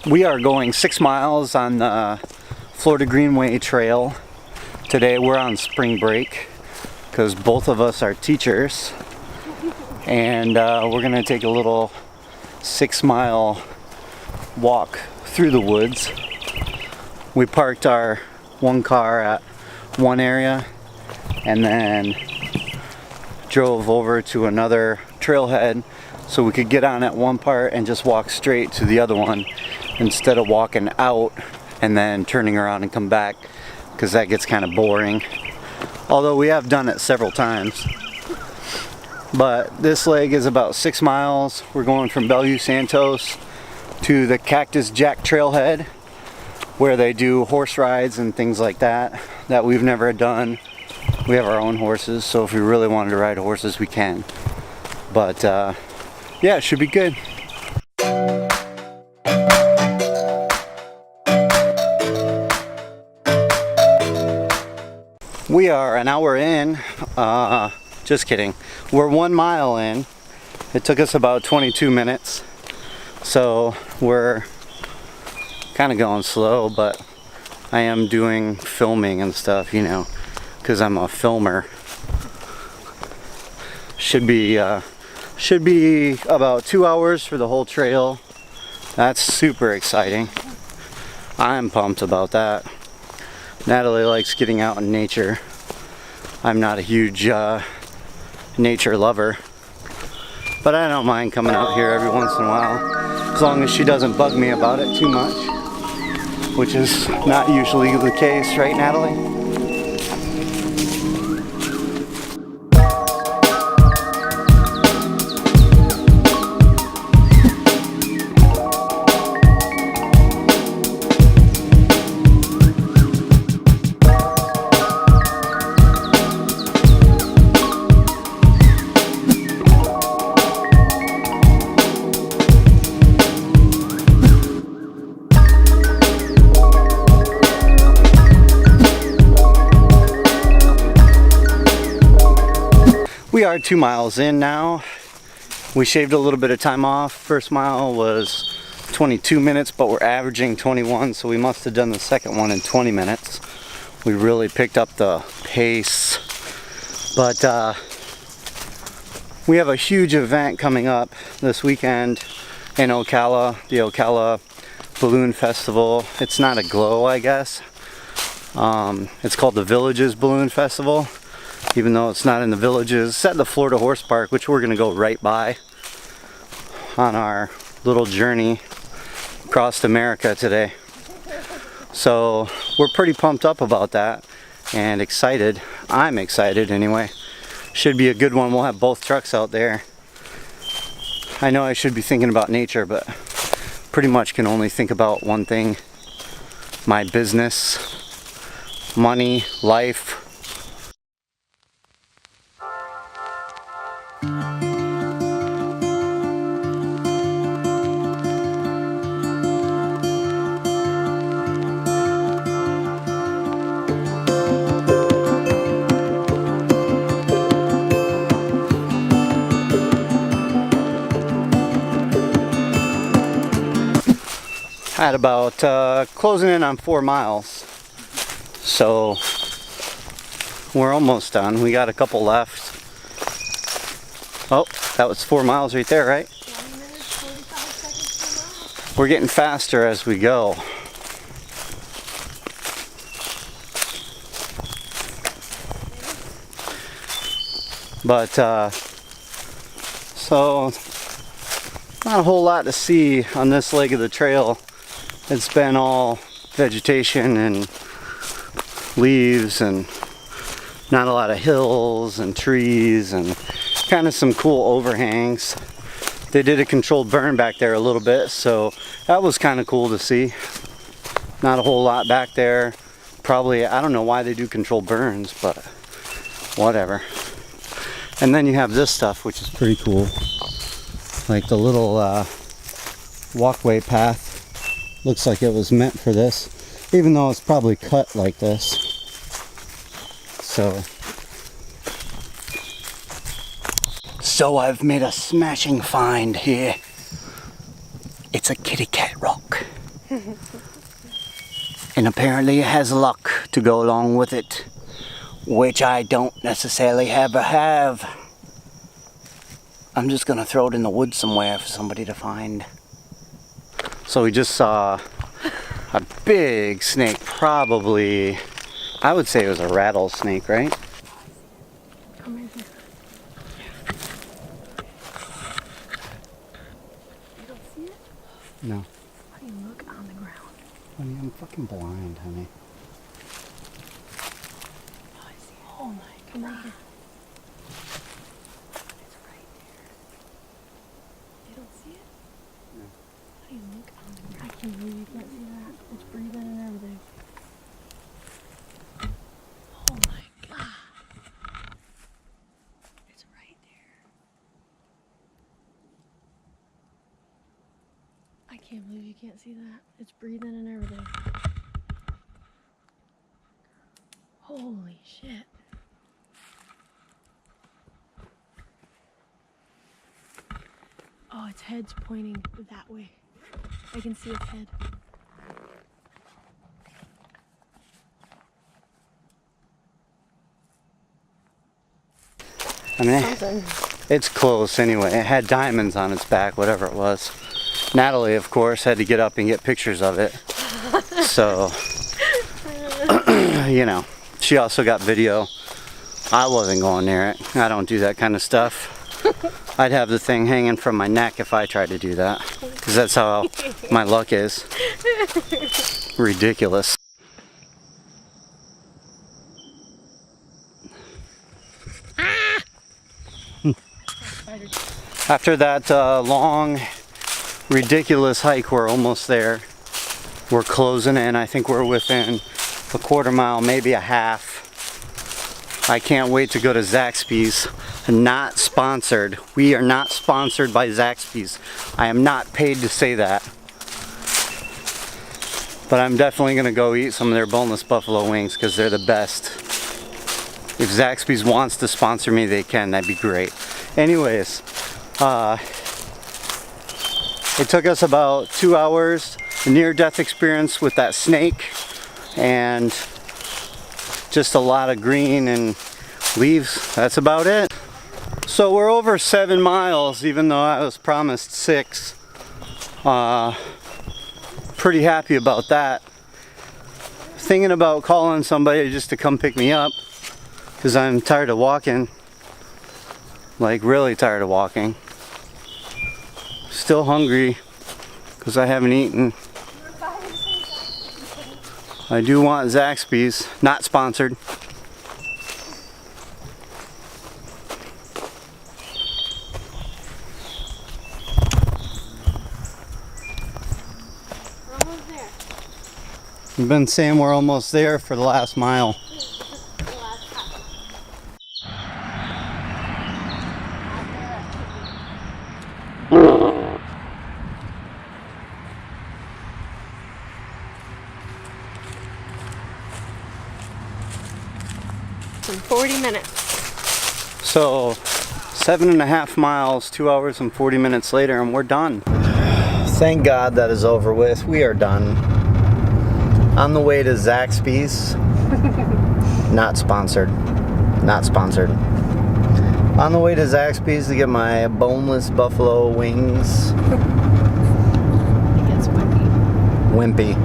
We are going 6 miles on the Florida Greenway trail. Today we're on spring break because both of us are teachers, and we're gonna take a little 6-mile walk through the woods. We parked our one car at one area and then drove over to another trailhead so we could get on at one part and just walk straight to the other one instead of walking out and then turning around and come back, because that gets kind of boring. Although we have done it several times. But this leg is about 6 miles. We're going from Bellevue Santos to the Cactus Jack trailhead, where they do horse rides and things like that we've never done. We have our own horses, so if we really wanted to ride horses, we can. But yeah, it should be good. We are an hour in. Just kidding. We're 1 mile in. It took us about 22 minutes. So we're kind of going slow, but I am doing filming and stuff, you know, because I'm a filmer. Should be about 2 hours for the whole trail. That's super exciting. I'm pumped about that. Natalie likes getting out in nature. I'm not a huge nature lover, but I don't mind coming out here every once in a while, as long as she doesn't bug me about it too much, which is not usually the case, right, Natalie? We are 2 miles in now. We shaved a little bit of time off. First mile was 22 minutes, but we're averaging 21, so we must have done the second one in 20 minutes. We really picked up the pace. But we have a huge event coming up this weekend in Ocala, the Ocala Balloon Festival. It's not a glow, I guess. It's called the Villages Balloon Festival. Even though it's not in the Villages. It's at the Florida Horse Park, which we're gonna go right by on our little journey across America today. So we're pretty pumped up about that and excited. I'm excited anyway. Should be a good one. We'll have both trucks out there. I know I should be thinking about nature, but pretty much can only think about one thing: my business, money, life. At about closing in on 4 miles, so we're almost done. We got a couple left. Oh, that was 4 miles right there, right? 1 minute, 45 seconds per mile. We're getting faster as we go. But so not a whole lot to see on this leg of the trail. It's been all vegetation and leaves and not a lot of hills and trees and kind of some cool overhangs. They did a controlled burn back there a little bit, so that was kind of cool to see. Not a whole lot back there. Probably, I don't know why they do controlled burns, but whatever. And then you have this stuff, which is pretty cool. Like the little walkway path. Looks like it was meant for this, even though it's probably cut like this. So I've made a smashing find here. It's a kitty cat rock. And apparently it has luck to go along with it, which I don't necessarily ever have. I'm just gonna throw it in the woods somewhere for somebody to find. So we just saw a big snake, probably, I would say it was a rattlesnake, right? Come right here. You don't see it? No. Why do you look on the ground? Honey, I'm fucking blind, honey. Oh, I see it. Oh my God. Come right here. It's right there. You don't see it? No. Why do you look on the ground? I can't believe you can't see that. It's breathing and everything. Oh my God. It's right there. I can't believe you can't see that. It's breathing and everything. Holy shit. Oh, its head's pointing that way. I can see its head. I mean, Something. it's close anyway. It had diamonds on its back, whatever it was. Natalie, of course, had to get up and get pictures of it. So, you know, she also got video. I wasn't going near it. I don't do that kind of stuff. I'd have the thing hanging from my neck if I tried to do that, because that's how my luck is. Ridiculous. After that long, ridiculous hike, we're almost there. We're closing in. I think we're within a quarter mile, maybe a half. I can't wait to go to Zaxby's. Not sponsored. We are not sponsored by Zaxby's. I am not paid to say that. But I'm definitely going to go eat some of their boneless buffalo wings because they're the best. If Zaxby's wants to sponsor me, they can. That'd be great. Anyways, it took us about 2 hours. A near-death experience with that snake. And just a lot of green and leaves. That's about it. So we're over 7 miles, even though I was promised 6. Pretty happy about that. Thinking about calling somebody just to come pick me up, because I'm tired of walking. Like, really tired of walking. Still hungry, because I haven't eaten. I do want Zaxby's, not sponsored. We're almost there. I've been saying we're almost there for the last mile. The last half. In 40 minutes. So 7.5 miles, 2 hours and 40 minutes later, and we're done. Thank God that is over with. We are done. On the way to Zaxby's. Not sponsored. Not sponsored. On the way to Zaxby's to get my boneless buffalo wings. It gets wimpy. Wimpy.